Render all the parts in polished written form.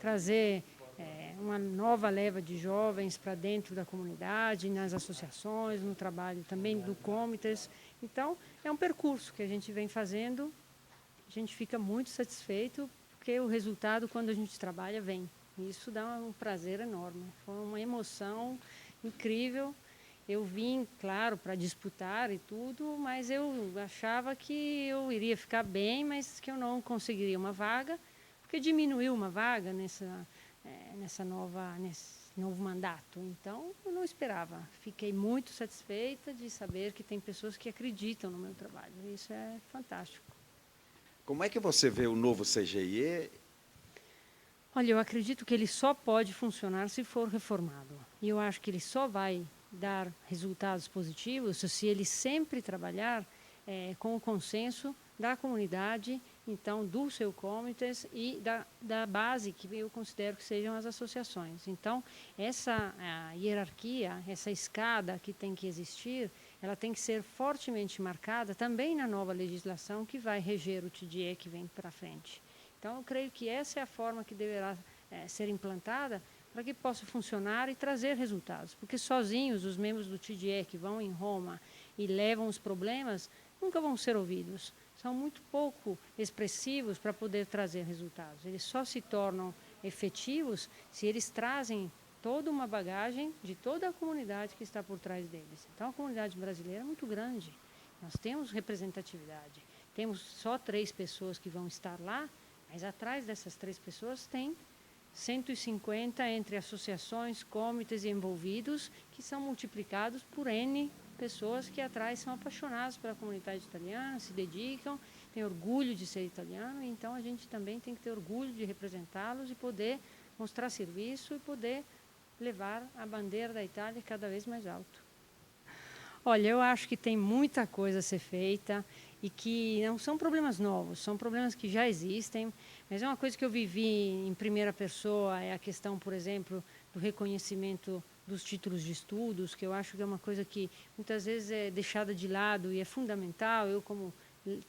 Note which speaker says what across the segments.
Speaker 1: trazer uma nova leva de jovens para dentro da comunidade, nas associações, no trabalho também do Comites. Então, é um percurso que a gente vem fazendo, a gente fica muito satisfeito, porque o resultado, quando a gente trabalha, vem. Isso dá um prazer enorme, foi uma emoção incrível. Eu vim, claro, para disputar e tudo, mas eu achava que eu iria ficar bem, mas que eu não conseguiria uma vaga, porque diminuiu uma vaga nesse novo mandato. Então, eu não esperava. Fiquei muito satisfeita de saber que tem pessoas que acreditam no meu trabalho. Isso é fantástico.
Speaker 2: Como é que você vê o novo CGIE?
Speaker 1: Olha, eu acredito que ele só pode funcionar se for reformado. E eu acho que ele só vai dar resultados positivos se ele sempre trabalhar com o consenso da comunidade, então, do seu comitê e da base, que eu considero que sejam as associações. Então, essa hierarquia, essa escada que tem que existir, ela tem que ser fortemente marcada também na nova legislação que vai reger o TDE que vem para frente. Então, eu creio que essa é a forma que deverá ser implantada para que possa funcionar e trazer resultados. Porque sozinhos, os membros do TDE que vão em Roma e levam os problemas, nunca vão ser ouvidos. São muito pouco expressivos para poder trazer resultados. Eles só se tornam efetivos se eles trazem toda uma bagagem de toda a comunidade que está por trás deles. Então, a comunidade brasileira é muito grande. Nós temos representatividade. Temos só 3 pessoas que vão estar lá, mas atrás dessas 3 pessoas tem 150 entre associações, comitês e envolvidos, que são multiplicados por N pessoas que atrás são apaixonadas pela comunidade italiana, se dedicam, têm orgulho de ser italiano, então a gente também tem que ter orgulho de representá-los e poder mostrar serviço e poder levar a bandeira da Itália cada vez mais alto. Olha, eu acho que tem muita coisa a ser feita e que não são problemas novos, são problemas que já existem, mas é uma coisa que eu vivi em primeira pessoa, é a questão, por exemplo, do reconhecimento dos títulos de estudos, que eu acho que é uma coisa que muitas vezes é deixada de lado e é fundamental. Eu, como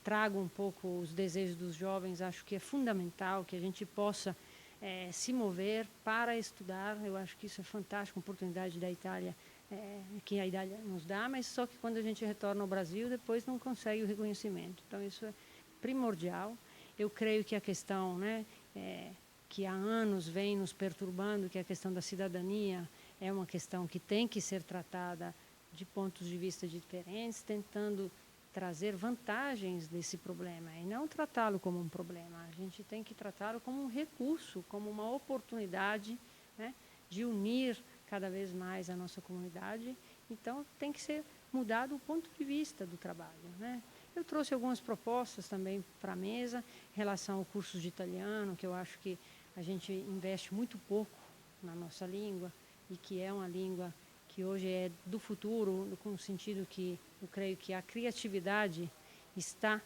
Speaker 1: trago um pouco os desejos dos jovens, acho que é fundamental que a gente possa se mover para estudar. Eu acho que isso é fantástico, uma oportunidade da Itália, que a Itália nos dá, mas só que quando a gente retorna ao Brasil, depois não consegue o reconhecimento. Então, isso é primordial. Eu creio que a questão, que há anos vem nos perturbando, que é a questão da cidadania, é uma questão que tem que ser tratada de pontos de vista diferentes, tentando trazer vantagens desse problema e não tratá-lo como um problema. A gente tem que tratá-lo como um recurso, como uma oportunidade, de unir cada vez mais a nossa comunidade. Então, tem que ser mudado o ponto de vista do trabalho. Eu trouxe algumas propostas também para a mesa em relação ao curso de italiano, que eu acho que a gente investe muito pouco na nossa língua e que é uma língua que hoje é do futuro, com o sentido que eu creio que a criatividade está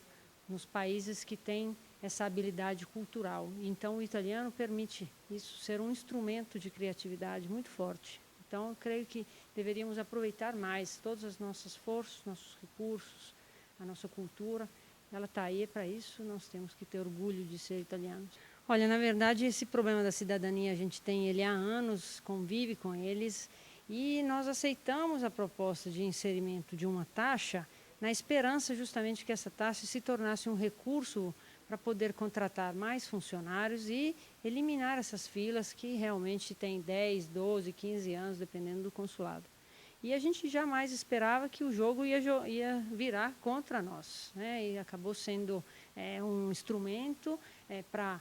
Speaker 1: nos países que têm essa habilidade cultural. Então, o italiano permite isso ser um instrumento de criatividade muito forte. Então, eu creio que deveríamos aproveitar mais todas as nossas forças, nossos recursos, a nossa cultura. Ela está aí para isso, nós temos que ter orgulho de ser italianos. Olha, na verdade, esse problema da cidadania, a gente tem ele há anos, convive com eles, e nós aceitamos a proposta de inserimento de uma taxa na esperança justamente que essa taxa se tornasse um recurso para poder contratar mais funcionários e eliminar essas filas que realmente têm 10, 12, 15 anos, dependendo do consulado. E a gente jamais esperava que o jogo ia virar contra nós, e acabou sendo um instrumento para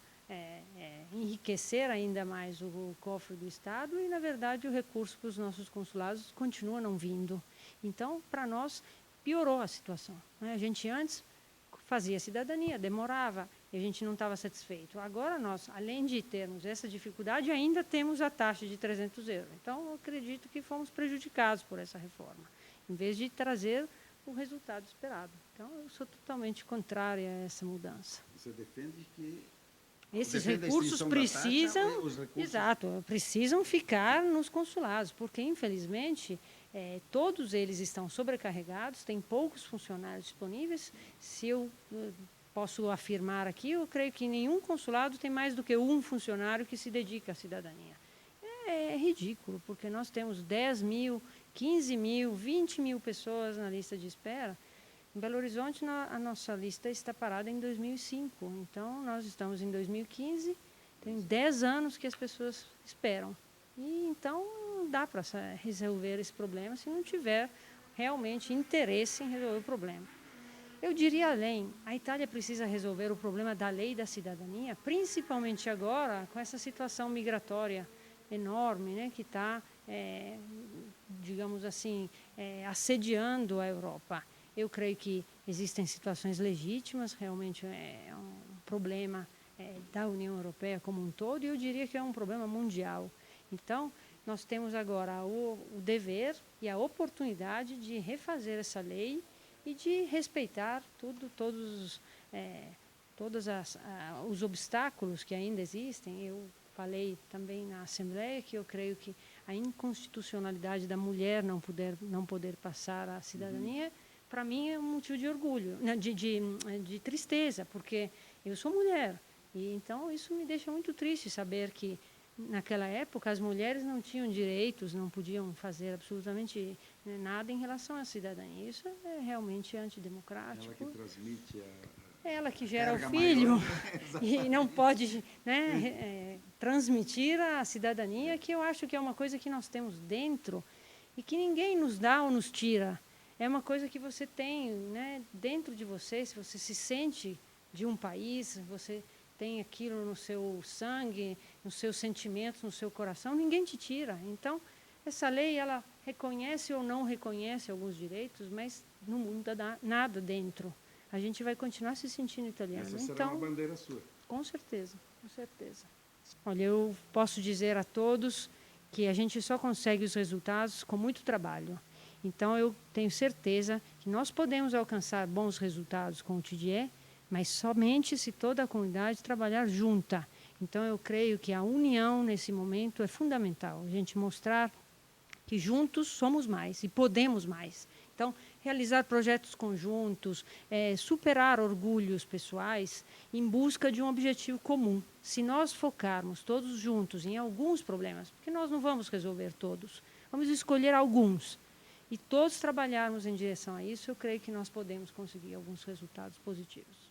Speaker 1: enriquecer ainda mais o cofre do Estado e, na verdade, o recurso para os nossos consulados continua não vindo. Então, para nós, piorou a situação. A gente antes fazia cidadania, demorava, e a gente não estava satisfeito. Agora nós, além de termos essa dificuldade, ainda temos a taxa de 300 euros. Então, eu acredito que fomos prejudicados por essa reforma, em vez de trazer o resultado esperado. Então, eu sou totalmente contrária a essa mudança.
Speaker 2: Você defende que
Speaker 1: esses recursos precisam, exato, precisam ficar nos consulados, porque, infelizmente, todos eles estão sobrecarregados, tem poucos funcionários disponíveis. Se eu posso afirmar aqui, eu creio que nenhum consulado tem mais do que um funcionário que se dedica à cidadania. É ridículo, porque nós temos 10 mil, 15 mil, 20 mil pessoas na lista de espera. Em Belo Horizonte, a nossa lista está parada em 2005. Então, nós estamos em 2015, tem 10 anos que as pessoas esperam. E, então, não dá para resolver esse problema se não tiver realmente interesse em resolver o problema. Eu diria além, a Itália precisa resolver o problema da lei da cidadania, principalmente agora com essa situação migratória enorme, né, que está, digamos assim, assediando a Europa. Eu creio que existem situações legítimas, realmente é um problema da União Europeia como um todo, e eu diria que é um problema mundial. Então, nós temos agora o dever e a oportunidade de refazer essa lei e de respeitar todos os obstáculos que ainda existem. Eu falei também na Assembleia que eu creio que a inconstitucionalidade da mulher não poder passar a cidadania, para mim é um motivo de orgulho, de tristeza, porque eu sou mulher. E então isso me deixa muito triste saber que naquela época as mulheres não tinham direitos, não podiam fazer absolutamente nada em relação à cidadania. Isso é realmente antidemocrático.
Speaker 2: Ela que transmite
Speaker 1: ela que gera o filho e não pode, né, transmitir a cidadania, que eu acho que é uma coisa que nós temos dentro e que ninguém nos dá ou nos tira. É uma coisa que você tem, né, dentro de você, se você se sente de um país, você tem aquilo no seu sangue, nos seus sentimentos, no seu coração, ninguém te tira. Então, essa lei, ela reconhece ou não reconhece alguns direitos, mas não muda nada dentro. A gente vai continuar se sentindo italiano.
Speaker 2: Essa será
Speaker 1: então,
Speaker 2: uma bandeira sua.
Speaker 1: Com certeza, com certeza. Olha, eu posso dizer a todos que a gente só consegue os resultados com muito trabalho. Então, eu tenho certeza que nós podemos alcançar bons resultados com o TDE, mas somente se toda a comunidade trabalhar junta. Então, eu creio que a união, nesse momento, é fundamental. A gente mostrar que juntos somos mais e podemos mais. Então, realizar projetos conjuntos, superar orgulhos pessoais em busca de um objetivo comum. Se nós focarmos todos juntos em alguns problemas, porque nós não vamos resolver todos, vamos escolher alguns, e todos trabalharmos em direção a isso, eu creio que nós podemos conseguir alguns resultados positivos.